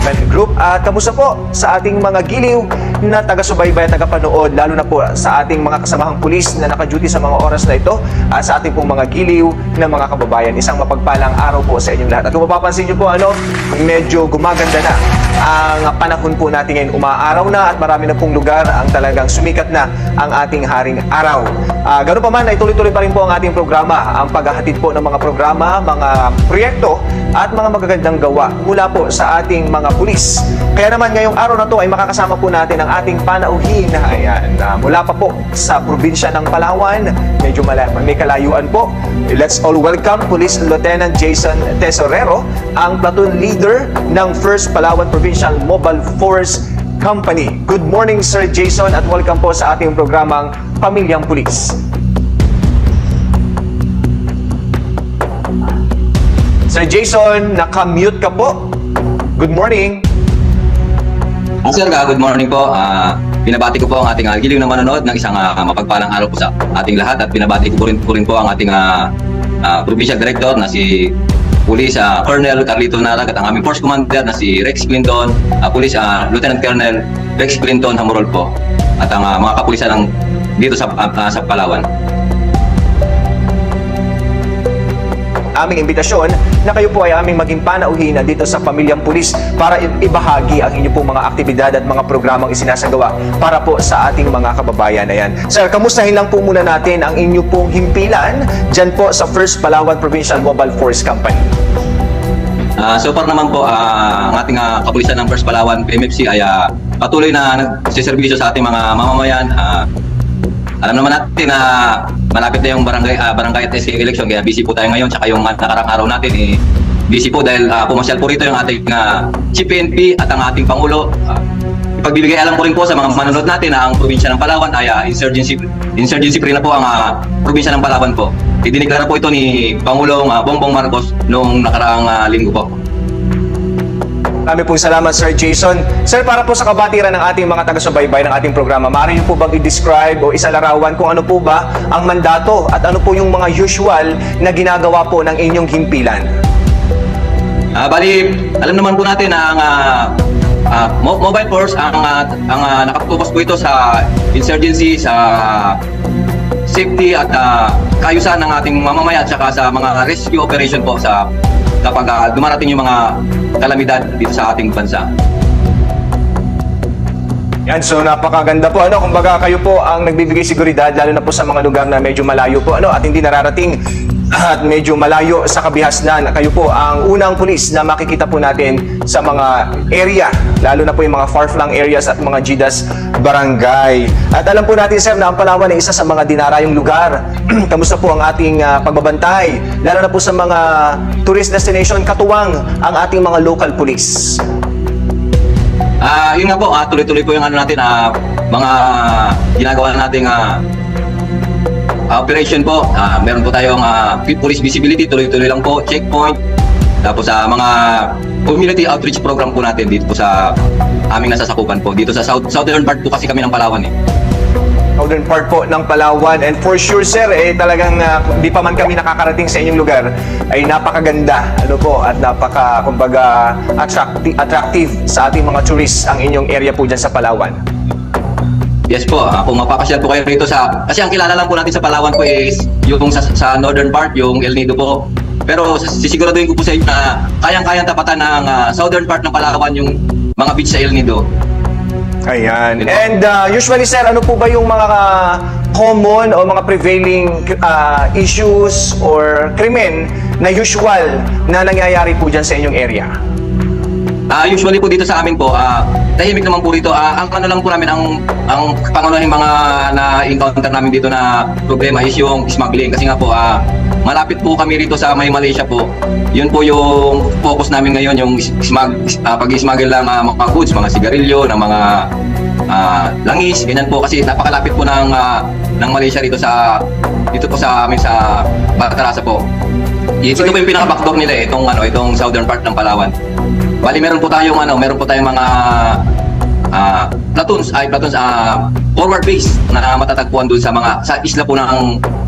Development Group. At kamusta po sa ating mga giliw na taga-subaybay at taga-panood, lalo na po sa ating mga kasamahang pulis na naka-duty sa mga oras na ito, at sa ating pong mga giliw na mga kababayan. Isang mapagpalang araw po sa inyong lahat. At kung mapapansin nyo po, medyo gumaganda na ang panahon po natin ngayon. Umaaraw na at marami na pong lugar ang talagang sumikat na ang ating haring araw. Ganun pa man, ay tuloy-tuloy pa rin po ang ating programa, ang paghahatid po ng mga programa, mga proyekto at mga magagandang gawa mula po sa ating mga pulis. Kaya naman ngayong araw na to ay makakasama po natin ang ating panauhin. Ayan, mula pa po sa probinsya ng Palawan, medyo may kalayuan po. Let's all welcome Police Lieutenant Jason Tesorero, ang platoon leader ng 1st Palawan Provincial Mobile Force Company. Good morning, Sir Jason, at welcome po sa ating programang Pamilyang Pulis. Sir Jason, naka-mute ka po. Good morning. Sir, good morning po. Binabati ko po ang ating giliw na manonood ng isang mapagpalang araw po sa ating lahat, at binabati ko rin po ang ating Provincial Director na si Police Colonel Carlito Narag, at ang aming Force Commander na si Rex Clinton, Police Lieutenant Colonel Rex Clinton Hamurol po, at ang mga kapulisan dito sa Palawan. Aming imbitasyon na kayo po ay aming maging panauhin dito sa Pamilyang Pulis para ibahagi ang inyong pong mga aktibidad at mga programang isinasagawa para po sa ating mga kababayan. Ayan. Sir, kamustahin lang po muna natin ang inyong pong himpilan dyan po sa 1st Palawan Provincial Mobile Force Company. So far naman po, ang ating kapulisan ng 1st Palawan PMFC ay patuloy na nagsiservisyo sa ating mga mamamayan. Alam naman natin na malapit na yung barangay at SK election, kaya busy po tayo ngayon. Tsaka yung nakarang araw natin, busy po dahil pumasyal po rito yung ating Chief PNP at ang ating Pangulo. Ipagbibigay alam ko rin po sa mga manonood natin na ang probinsya ng Palawan ay insurgency free na po ang probinsya ng Palawan po. Idiniklara po ito ni Pangulong Bongbong Marcos noong nakaraang linggo po. Marami pong salamat, Sir Jason. Sir, para po sa kabatiran ng ating mga taga-subaybay ng ating programa, maaari niyo po bang i-describe o isalarawan kung ano po ba ang mandato at ano po yung mga usual na ginagawa po ng inyong himpilan? Bali, alam naman po natin na ang Mobile Force, ang nakapokus po ito sa insurgency, sa safety at kaayusan ng ating mamamayan, at saka sa mga rescue operation po sa kapag dumarating yung mga kalamidad dito sa ating bansa. Yan, so napakaganda po. Kumbaga kayo po ang nagbibigay seguridad lalo na po sa mga lugar na medyo malayo po at hindi nararating at medyo malayo sa kabihasnan. Kayo po ang unang pulis na makikita po natin sa mga area, lalo na po yung mga far-flung areas at mga GIDAS barangay. At alam po natin, sir, na ang Palawan ay isa sa mga dinarayong lugar. Kamusta po ang ating pagbabantay, lalo na po sa mga tourist destination, katuwang ang ating mga local police? Yun nga po, tuloy-tuloy po yung natin, mga ginagawa nating operation po. Meron po tayong police visibility, tuloy-tuloy lang po, checkpoint. Tapos mga community outreach program po natin dito po sa aming nasasakupan po. Dito sa southern part po kasi kami ng Palawan Southern part po ng Palawan, and for sure, sir, talagang di pa man kami nakakarating sa inyong lugar, ay napakaganda at kumbaga attractive sa ating mga tourists ang inyong area po dyan sa Palawan. Yes po, kung mapapasyal po kayo rito kasi ang kilala lang po natin sa Palawan po is yung sa northern part, yung El Nido po. Pero sisiguraduhin ko po sa inyo na kayang-kayang tapatan ng southern part ng Palawan yung mga beach sa El Nido. Ayan. And usually, sir, ano po ba yung mga common o mga prevailing issues or krimen na usual na nangyayari po dyan sa inyong area? Usually po dito sa amin po, tahimik naman po rito. Ang lang po namin, ang pangunahing mga na-encounter namin dito na problema is yung smuggling. Kasi nga po, malapit po kami rito sa may Malaysia po. Yun po yung focus namin ngayon, yung pag-smuggle ng mga goods, mga sigarilyo, ng mga langis, ganyan po. Kasi napakalapit po ng Malaysia dito po sa amin sa Batarasa po. Ito po yung pinaka-backdoor nila, itong southern part ng Palawan. Bali, meron po tayong mga platoons forward base na matatagpuan doon sa isla po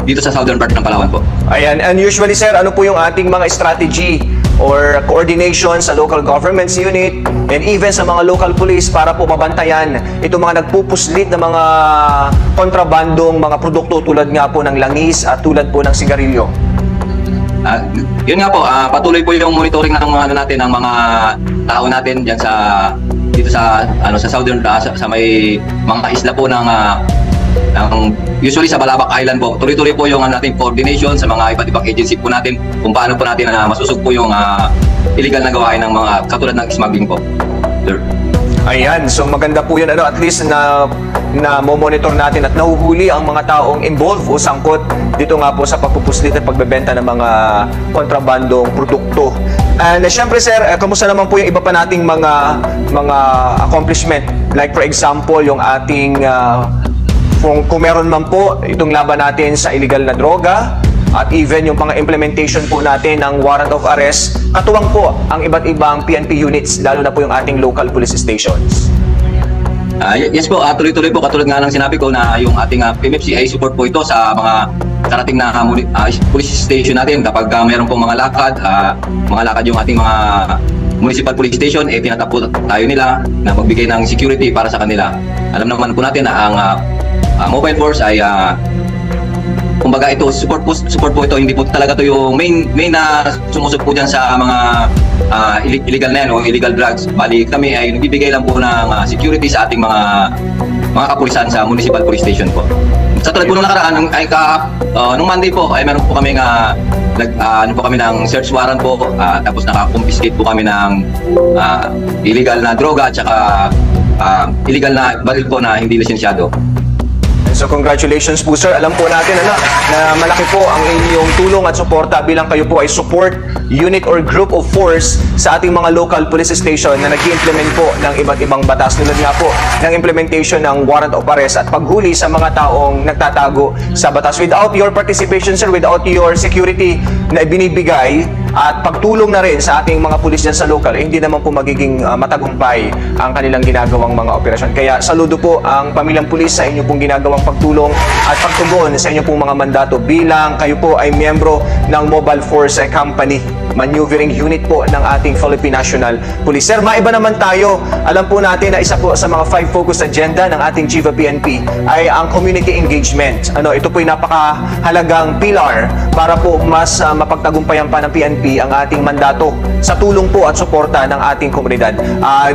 dito sa southern part ng Palawan po. Ayan, and usually, sir, ano po yung ating mga strategy or coordination sa local governments unit and even sa mga local police para po mabantayan itong mga nagpupuslit na mga kontrabandong mga produkto tulad nga po ng langis at tulad po ng sigarilyo? Yun nga po, patuloy po yung monitoring ng ano natin, ng mga tao natin diyan dito sa southern sa may mga isla po ng usually sa Balabac Island po. Tuloy-tuloy po yung natin coordination sa mga iba't ibang agency po natin kung paano po natin masusog po yung illegal na gawain ng mga katulad ng smuggling po. Sir. Ayan, so maganda po yun, at least na monitor natin at nahuhuli ang mga taong involved o sangkot dito nga po sa pagpupuslit at pagbebenta ng mga kontrabandong produkto. And syempre sir, kamusta naman po yung iba pa nating mga accomplishment? Like for example, yung ating kung meron man po itong laban natin sa illegal na droga, at even yung mga implementation po natin ng warrant of arrest, katuwang po ang iba't ibang PNP units, lalo na po yung ating local police stations. Yes po, tuloy-tuloy po, katulad nga ng sinabi ko na yung ating PMFC ay support po ito sa mga karating na police station natin. Kapag meron pong mga lakad yung ating mga municipal police station, tinatapo tayo nila na magbigay ng security para sa kanila. Alam naman po natin na ang mobile force ay kumbaga ito, support po ito, hindi po talaga ito yung main na sumusok po dyan sa mga illegal na yan o illegal drugs. Bali kami ay nagbibigay lang po ng security sa ating mga kapulisan sa municipal police station po. Sa tulad po nung nakaraan, nung Monday po, ay meron po kami kami ng search warrant po, tapos naka-confiscate po kami ng illegal na droga at saka illegal na baril po na hindi lisensyado. So congratulations po sir. Alam po natin na malaki po ang inyong tulong at suporta bilang kayo po ay support unit or group of force sa ating mga local police station na nag-i-implement po ng iba't ibang batas, tulad nga po ng implementation ng warrant of arrest at paghuli sa mga taong nagtatago sa batas. Without your participation sir, without your security na ibinibigay at pagtulong na rin sa ating mga pulis dyan sa local, hindi naman po magiging matagumpay ang kanilang ginagawang mga operasyon. Kaya saludo po ang pamilyang pulis sa inyo pong ginagawang pagtulong at pagtugon sa inyo pong mga mandato bilang kayo po ay miyembro ng Mobile Force Company Maneuvering Unit po ng ating Philippine National Police. Sir, maiba naman tayo. Alam po natin na isa po sa mga 5 focus agenda ng ating Chief of PNP ay ang community engagement. Ito po ay napakahalagang pilar para po mas mapagtagumpayan pa ng PNP ang ating mandato sa tulong po at suporta ng ating komunidad.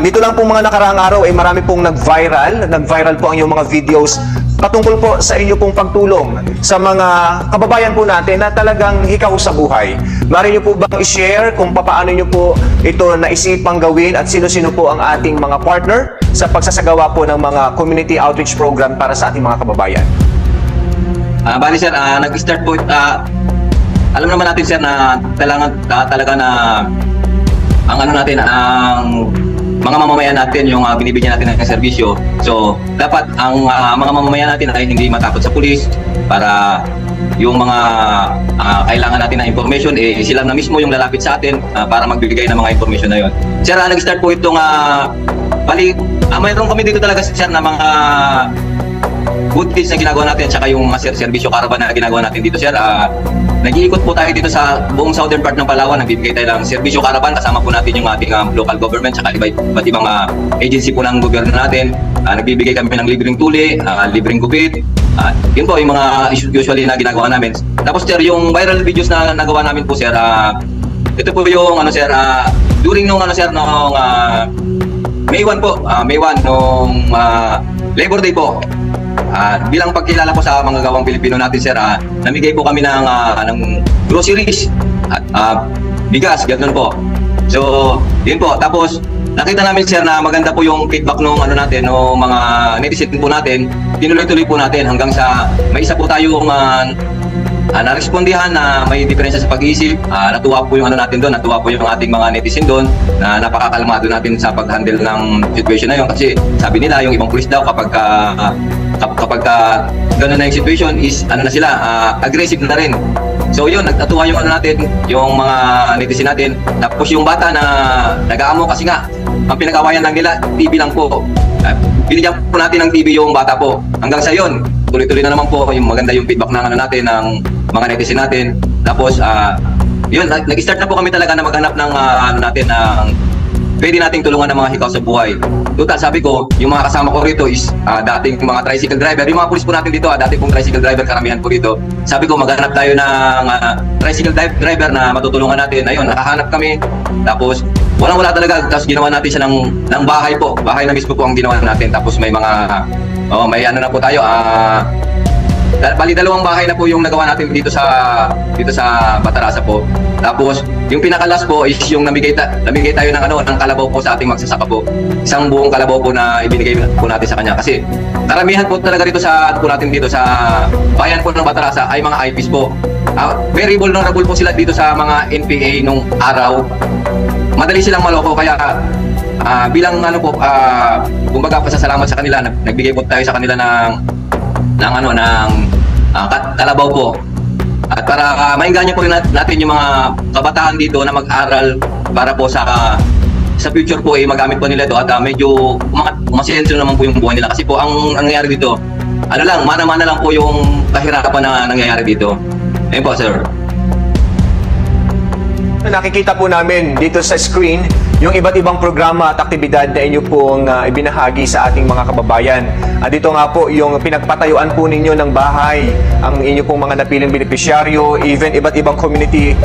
Dito lang po mga nakaraang araw ay marami pong nag-viral po ang iyong mga videos patungkol po sa inyo pong pagtulong sa mga kababayan po natin na talagang hikaw sa buhay. Mari niyo po bang i-share kung paano niyo po ito naisipang gawin at sino-sino po ang ating mga partner sa pagsasagawa po ng mga community outreach program para sa ating mga kababayan? Bali sir, nag-start po, alam naman natin sir na kailangan talaga na ang mga mamamayan natin yung binibigyan natin ng serbisyo. So, dapat ang mga mamamayan natin ay hindi matakot sa pulis para yung mga kailangan natin ng information, sila na mismo yung lalapit sa atin para magbibigay ng mga information na yun. Sir, nag-start po itong mayroon kami dito talaga sir na mga good deeds na ginagawa natin at saka yung mga serbisyo caravan na ginagawa natin dito sir. Nag-iikot po tayo dito sa buong southern part ng Palawan. Nagbibigay tayo ng serbisyo caravan, kasama po natin yung ating local government at iba't ibang agency po ng gobyerno natin. Nagbibigay kami ng libreng tuli, libreng gupit. Yun po yung mga usually na ginagawa namin. Tapos sir, yung viral videos na nagawa namin po sir, ito po yung during nung May 1 po, May 1 nung Labor Day po. Bilang pagkilala po sa mga gawang Pilipino natin sir, namigay po kami ng groceries at bigas, ganoon po. So, yun po. Tapos nakita namin sir na maganda po yung feedback nung mga netizen po natin. Tinuloy-tuloy po natin hanggang sa may isa po tayong narespondihan na may diferensya sa pag-iisip. Natuwa po yung natuwa po yung ating mga netizen doon na napakakalmado natin sa pag-handle ng situation na yun. Kasi sabi nila yung ibang pulis daw kapag gano'n na yung situation is na sila, aggressive na rin. So yun, nagtatuwa yung yung mga netizen natin. Tapos yung bata na nag-aamo kasi nga ang pinag-awayan lang nila, TV lang po. Binigyan po natin ng TV yung bata po. Hanggang sa yun, tuloy-tuloy na naman po yung maganda yung feedback ng ng mga netizen natin. Tapos yun, nag-start na po kami talaga na maghanap ng pwede nating tulungan ng mga hikaw sa buhay. Total, sabi ko, yung mga kasama ko rito is dating mga tricycle driver. Yung mga pulis po natin dito, dating pong tricycle driver, karamihan po rito. Sabi ko, maghanap tayo ng tricycle driver na matutulungan natin. Ayun, nakahanap kami. Tapos, walang-wala talaga. Tapos ginawa natin siya ng bahay po. Bahay na mismo po ang ginawa natin. Tapos may mga, may ano na po tayo, bali dalawang bahay na po yung nagawa natin dito sa Batarasa po. Tapos yung pinakalas po is yung namigay tayo ng ng kalabaw po sa ating magsasaka po. Isang buong kalabaw po na ibinigay po natin sa kanya kasi karamihan po talaga dito sa natin dito sa bayan po ng Batarasa ay mga IPs po. Very vulnerable po sila dito sa mga NPA nung araw. Madali silang maloko kaya bilang kumbaga pasasalamat sa kanila, nagbigay po tayo sa kanila ng kalabaw po. At para maingganyo po rin natin yung mga kabataan dito na mag-aral para po sa future po magamit po nila ito at medyo umasensyo naman po yung buhay nila kasi po ang nangyayari dito mana-mana lang po yung kahirapan na nangyayari dito. Ayun po, sir. Nakikita po namin dito sa screen yung iba't ibang programa at aktibidad na inyo pong ibinahagi sa ating mga kababayan. Dito nga po yung pinagpatayuan po ninyo ng bahay, ang inyo pong mga napiling benepisyaryo, even iba't ibang community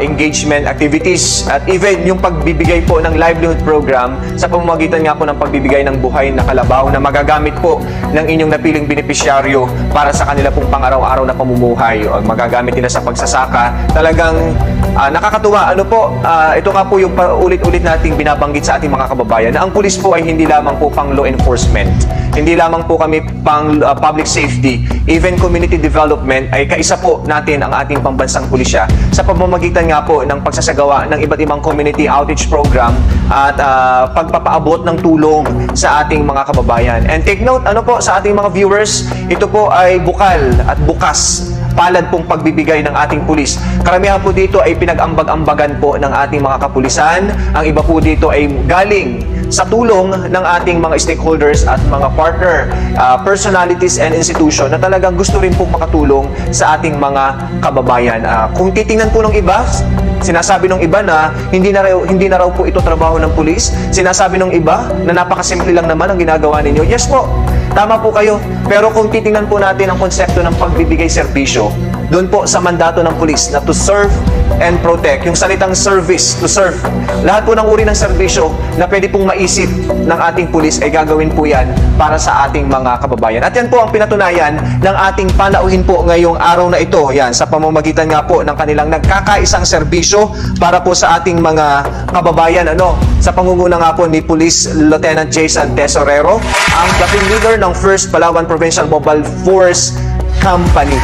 engagement activities, at even yung pagbibigay po ng livelihood program sa pamamagitan nga po ng pagbibigay ng buhay na kalabaw na magagamit po ng inyong napiling benepisyaryo para sa kanila pong pang-araw-araw na pamumuhay o magagamit nila sa pagsasaka. Talagang nakakatuwa. Ito nga po yung ulit-ulit nating binabanggit sa ating mga kababayan na ang pulis po ay hindi lamang po pang law enforcement. Hindi lamang po kami pang public safety, even community development ay kaisa po natin ang ating pambansang pulisya sa pamamagitan nga po ng pagsasagawa ng iba't ibang community outreach program at pagpapaabot ng tulong sa ating mga kababayan. And take note, sa ating mga viewers, ito po ay bukal at bukas palad pong pagbibigay ng ating pulis. Karamihan po dito ay pinag-ambag-ambagan po ng ating mga kapulisan. Ang iba po dito ay galing sa tulong ng ating mga stakeholders at mga partner, personalities and institution na talagang gusto rin po makatulong sa ating mga kababayan. Kung titingnan po ng iba, sinasabi ng iba na hindi na raw po ito trabaho ng pulis. Sinasabi ng iba na napakasimple lang naman ang ginagawa ninyo. Yes po, tama po kayo. Pero kung titingnan po natin ang konsepto ng pagbibigay serbisyo, doon po sa mandato ng pulis na to serve and protect. Yung salitang service, to serve. Lahat po ng uri ng serbisyo na pwede pong maisip ng ating pulis ay gagawin po yan para sa ating mga kababayan. At yan po ang pinatunayan ng ating panauhin po ngayong araw na ito. Yan, sa pamamagitan nga po ng kanilang nagkakaisang serbisyo para po sa ating mga kababayan. Sa pangunguna nga po ni Police Lieutenant Jason Tesorero, ang platoon leader ng 1st Palawan Provincial Mobile Force Company.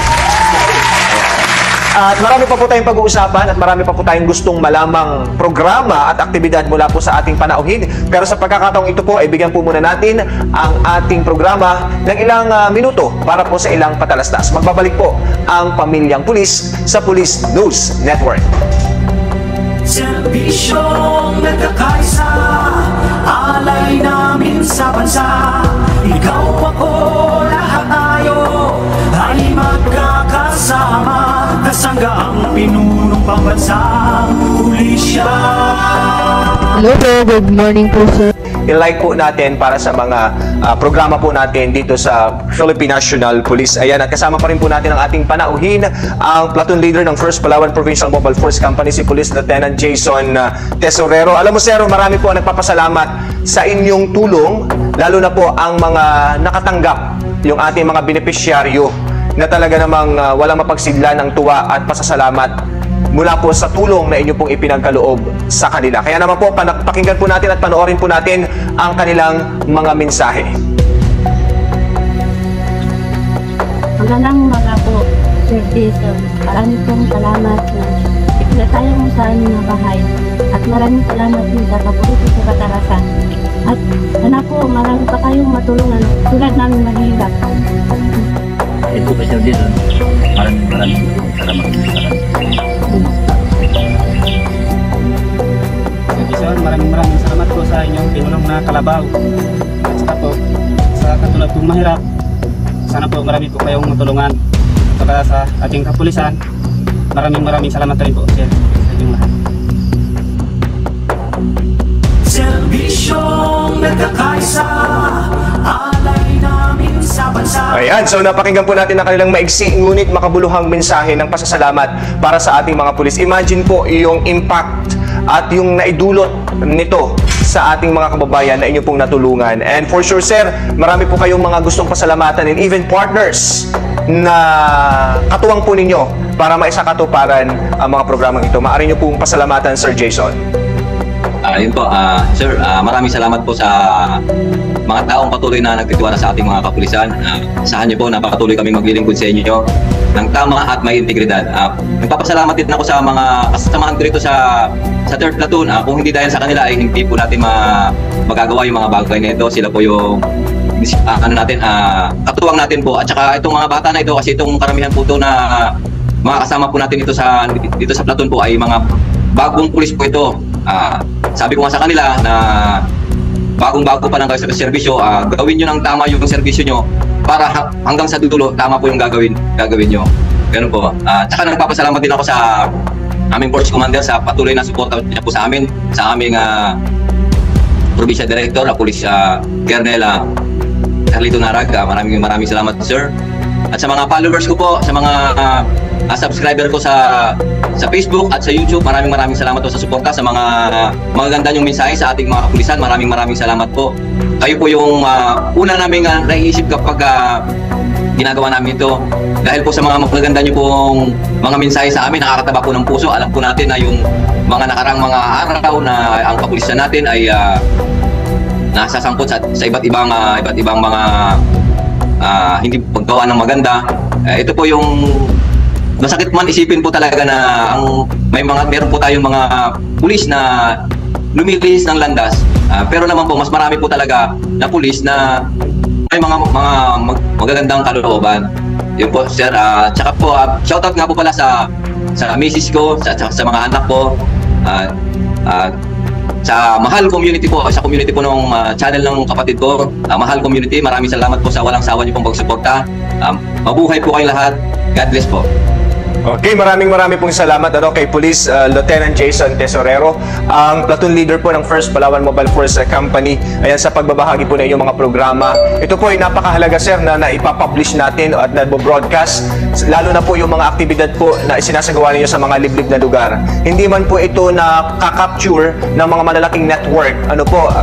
At marami pa po tayong pag-uusapan at marami pa po tayong gustong malamang programa at aktibidad mula po sa ating panauhin. Pero sa pagkakataong ito po, ay bigyan po muna natin ang ating programa ng ilang minuto para po sa ilang patalastas. Magbabalik po ang Pamilyang Pulis sa Police News Network. Serbisyong nagkakaisa, alay namin sa bansa. Ikaw ako, lahat tayo ay magkakasama. Kasangga ang pinunong pambansang pulisya. Hello po, good morning po sir. I-like po natin para sa mga programa po natin dito sa Philippine National Police. Ayan, at kasama pa rin po natin ang ating panauhin, ang platoon leader ng 1st Palawan Provincial Mobile Force Company, si Police Lieutenant Jason Tesorero. Alam mo, sir, marami po ang nagpapasalamat sa inyong tulong, lalo na po ang mga nakatanggap, yung ating mga benepisyaryo na talaga namang walang mapagsidla ng tuwa at pasasalamat mula po sa tulong na inyo pong ipinagkaloob sa kanila. Kaya naman po, pakinggan po natin at panoorin po natin ang kanilang mga mensahe. Magandang umaga po, Sir Jason. Maraming pong salamat na ipinatayo mo sa aming na bahay. At maraming salamat din sa kapulisan sa Batarasa. At sana po, marami pa kayong matulungan tulad namin mahirap. Ito pa Sir Jason. Maraming salamat. Maraming salamat po sa inyong tinulong na kalabaw. At saka po, sa katulad kong mahirap, sana po marami po kayong matulungan. Saka sa ating kapulisan, maraming salamat rin po, sir, sa inyong lahat. nagkakaisa, alay namin sa bansa. Ayan, so napakinggan po natin ang kanilang maigsi ngunit makabuluhang mensahe ng pasasalamat para sa ating mga pulis. Imagine po yung impact at yung naidulot nito sa ating mga kababayan na inyo pong natulungan. And for sure, sir, marami po kayong mga gustong pasalamatan and even partners na katuwang po ninyo para maisakatuparan ang mga programang ito. Maaari nyo pong pasalamatan, Sir Jason. Yun po, sir, maraming salamat po sa mga taong patuloy na nagtitiwala sa ating mga kapulisan. Asahan niyo po na patuloy kami maglilingkod sa inyo ng tama at may integridad. Nagpapasalamat din ako sa mga kasamahan ko rito sa 3rd Platoon. Kung hindi dahil sa kanila ay hindi po natin magagawa yung mga bagay na ito. Sila po yung katuwang natin po. At saka itong mga bata na ito, kasi itong karamihan po ito na mga kasama po natin dito sa platoon po ay mga bagong pulis po ito. Sabi ko nga sa kanila na bagong-bago pa lang kayo sa serbisyo, gawin nyo ng tama yung serbisyo nyo para hanggang sa dulo, tama po yung gagawin nyo. Ganun po. Tsaka nagpapasalamat din ako sa aming Force Commander sa patuloy na suporta niya po sa amin, sa aming Provincial Director, Police Colonel Carlito Narag. Maraming salamat, sir. At sa mga followers ko po, sa mga subscriber ko sa Facebook at sa YouTube, maraming salamat po sa suporta, sa mga magaganda yung mensahe sa ating mga kapulisan. Maraming salamat po. Kayo po yung una naming naiisip kapag ginagawa namin ito. Dahil po sa mga magaganda nyo pong mga mensahe sa amin, nakakataba po ng puso. Alam po natin na yung mga nakarang mga araw na ang kapulisan natin ay nasasangkot sa iba't ibang mga hindi paggawa ng maganda. Ito po yung masakit man isipin po talaga na meron po tayong mga pulis na lumilihis ng landas. Pero naman po mas marami po talaga na pulis na may mga magagandang kalooban. Yun po, sir. Tsaka po shoutout nga po pala sa misis ko, sa mga anak ko, sa Mahal Community po, sa community po ng channel ng kapatid ko, Mahal Community. Maraming salamat po sa walang sawa niyo pong pagsuporta. Mabuhay po kayong lahat. God bless po. Okay, maraming pong salamat kay Police Lieutenant Jason Tesorero, ang platoon leader po ng 1st Palawan Mobile Force Company. Ayan, sa pagbabahagi po ng inyong mga programa. Ito po ay napakahalaga, sir, na ipapublish natin at na-broadcast, lalo na po yung mga aktibidad po na isinasagawa ninyo sa mga liblib na lugar. Hindi man po ito na capture ng mga malalaking network,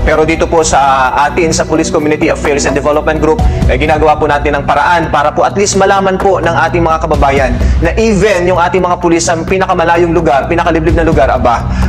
pero dito po sa atin, sa Police Community Affairs and Development Group, ginagawa po natin ng paraan para po at least malaman po ng ating mga kababayan na even yung ating mga pulis sa pinakamalayong lugar, pinakaliblib na lugar,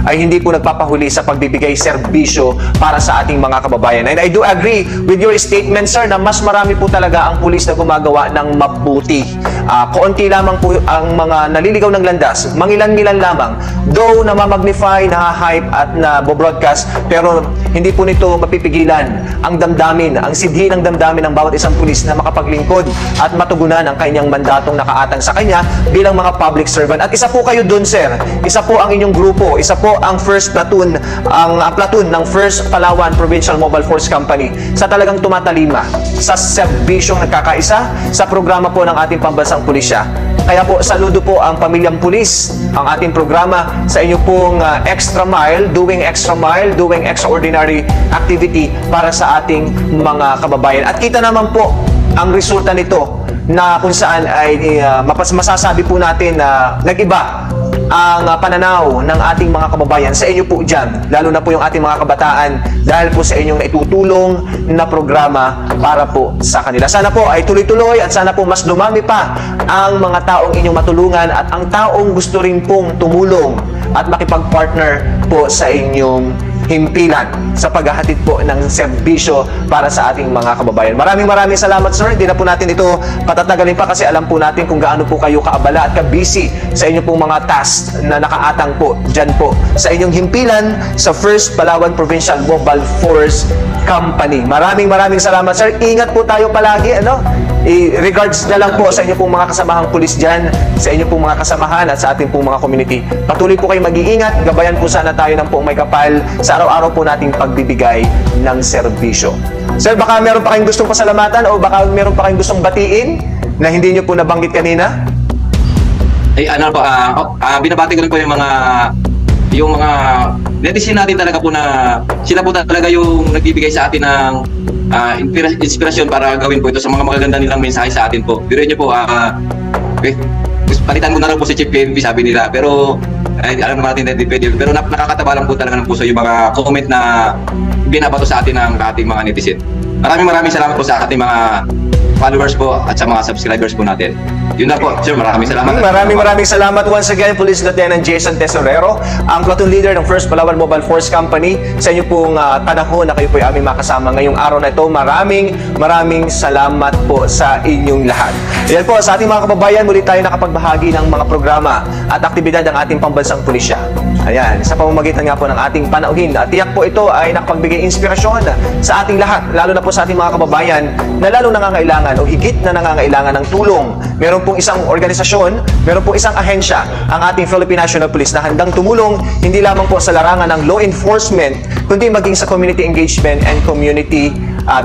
ay hindi po nagpapahuli sa pagbibigay serbisyo para sa ating mga kababayan. And I do agree with your statement, sir, na mas marami po talaga ang pulis na gumagawa ng mabuti. Kaunti lamang po ang mga naliligaw ng landas, mangilan-ngilan lamang. Though namamagnify, nahahype at nabobroadcast, pero hindi po nito mapipigilan ang damdamin, ang sidhi ng damdamin ng bawat isang pulis na makapaglingkod at matugunan ang kanyang mandatong nakaatang sa kanya bilang mga public servant. At isa po kayo dun, sir. Isa po ang inyong grupo. Isa po ang 1st Platoon, ang platoon ng 1st Palawan Provincial Mobile Force Company sa talagang tumatalima sa serbisyong nagkakaisa sa programa po ng ating pambansang pulisya. Kaya po, saludo po ang Pamilyang Pulis, ang ating programa sa inyo pong extra mile, doing extraordinary activity para sa ating mga kababayan. At kita naman po ang resulta nito na kung saan ay masasabi po natin na nag-iba ang pananaw ng ating mga kababayan sa inyo po dyan, lalo na po yung ating mga kabataan, dahil po sa inyong naitutulong na programa para po sa kanila. Sana po ay tuloy-tuloy at sana po mas dumami pa ang mga taong inyong matulungan at ang taong gusto rin pong tumulong at makipag-partner po sa inyong himpilan sa paghahatid po ng serbisyo para sa ating mga kababayan. Maraming salamat, sir. Hindi na po natin ito patatagalin pa kasi alam po natin kung gaano po kayo kaabala at ka-busy sa inyong pong mga tasks na nakaatang po dyan po sa inyong himpilan sa 1st Palawan Provincial Mobile Force Company. Maraming salamat, sir. Ingat po tayo palagi, regards na lang po sa inyo pong mga kasamahang pulis dyan, sa inyo pong mga kasamahan at sa ating pong mga community. Patuloy po kayo mag-iingat, gabayan po sana tayo ng pong may kapal sa araw-araw po nating pagbibigay ng serbisyo. Sir, baka meron pa kayong gustong pasalamatan o baka meron pa kayong gustong batiin na hindi nyo po nabanggit kanina? Binabati ko rin po yung mga netizen natin talaga po na sila po talaga yung nagbibigay sa atin ng inspirasyon para gawin po ito sa mga magaganda nilang mensahe sa atin po. Pero niyo po, palitan ko na lang po si Chief PNP, sabi nila. Pero alam naman natin na hindi pwede. Pero nakakataba lang po talaga ng puso yung mga comment na binabato sa atin ng ating mga netizen. Maraming salamat po sa ating mga followers po at sa mga subscribers po natin. Yun na po, sir. Maraming salamat. Maraming salamat once again, Police Lieutenant Jason Tesorero, ang platoon leader ng 1st Palawan Mobile Force Company, sa inyo pong panahon na kayo po ay aming makasama ngayong araw na ito. Maraming salamat po sa inyong lahat. Ayan po, sa ating mga kababayan, muli tayo nakapagbahagi ng mga programa at aktibidad ng ating pambansang pulisya. Ayan, sa pamamagitan nga po ng ating panauhin. At tiyak po ito ay nakapagbigay inspirasyon sa ating lahat, lalo na po sa ating mga kababayan na lalong nangangailangan o higit na nangangailangan ng tulong. Meron pong isang organisasyon, meron pong isang ahensya, ang ating Philippine National Police, na handang tumulong hindi lamang po sa larangan ng law enforcement, kundi maging sa community engagement and community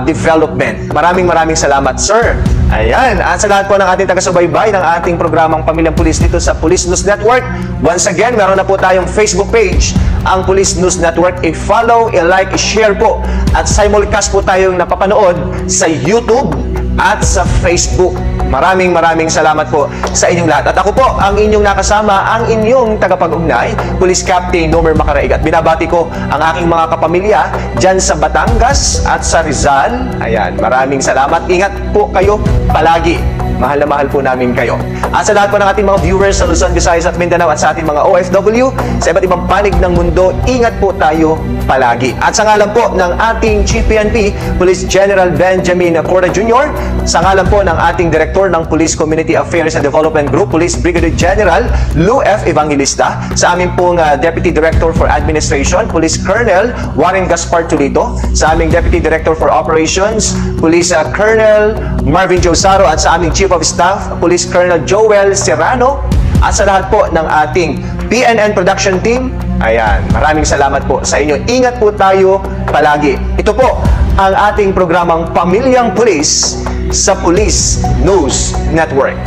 development. Maraming salamat, sir. Ayan, at sa lahat po ng ating taga-subaybay ng ating programang Pamilyang Pulis dito sa Police News Network, once again, meron na po tayong Facebook page, ang Police News Network. I-follow, i-like, i-share po, at simulcast po tayong napapanood sa YouTube at sa Facebook. Maraming salamat po sa inyong lahat. At ako po, ang inyong nakasama, ang inyong tagapag-ugnay, Police Captain Nomer Macaraig. At binabati ko ang aking mga kapamilya dyan sa Batangas at sa Rizal. Ayan, maraming salamat. Ingat po kayo palagi. Mahal na mahal po namin kayo. At sa lahat po ng ating mga viewers sa Luzon, Visayas at Mindanao, at sa ating mga OFW sa iba't ibang panig ng mundo, ingat po tayo palagi. At sa ngalan po ng ating Chief PNP, Police General Benjamin Corda Jr., sa ngalan po ng ating Director ng Police Community Affairs and Development Group, Police Brigadier General Lou F. Evangelista, sa aming pong Deputy Director for Administration, Police Colonel Warren Gaspar Tulito, sa aming Deputy Director for Operations, Police Colonel Marvin Josaro, at sa aming Chief of Staff, Police Colonel Joel Serrano, at sa lahat po ng ating PNN production team. Ayan, maraming salamat po sa inyo. Ingat po tayo palagi. Ito po ang ating programang Pamilyang Pulis sa Police News Network.